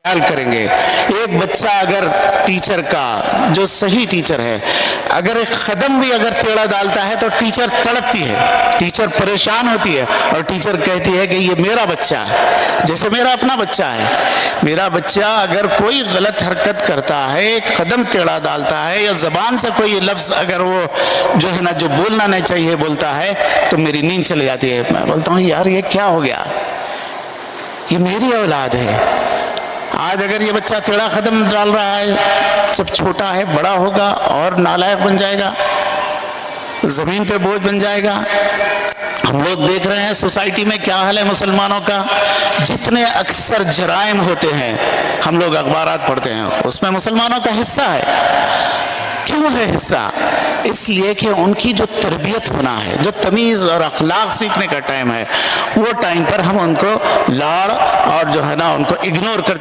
ख्याल करेंगे। एक बच्चा अगर टीचर का, जो सही टीचर है, अगर एक कदम भी अगर टेढ़ा डालता है तो टीचर तड़पती है, टीचर परेशान होती है और टीचर कहती है कि ये मेरा बच्चा है, जैसे मेरा अपना बच्चा है। मेरा बच्चा अगर कोई गलत हरकत करता है, एक कदम टेढ़ा डालता है या जबान से कोई लफ्ज अगर वो जो है ना, जो बोलना नहीं चाहिए बोलता है, तो मेरी नींद चली जाती है। मैं बोलता हूँ यार ये क्या हो गया, ये मेरी औलाद है। आज अगर ये बच्चा टेढ़ा कदम डाल रहा है, जब छोटा है बड़ा होगा और नालायक बन जाएगा, जमीन पे बोझ बन जाएगा। हम लोग देख रहे हैं सोसाइटी में क्या हाल है मुसलमानों का। जितने अक्सर जराइम होते हैं, हम लोग अखबारात पढ़ते हैं, उसमें मुसलमानों का हिस्सा है। क्यों है हिस्सा? इसलिए कि उनकी जो तरबियत होना है, जो तमीज़ और अखलाक सीखने का टाइम है, वो टाइम पर हम उनको लाड़ और जो है ना उनको इग्नोर कर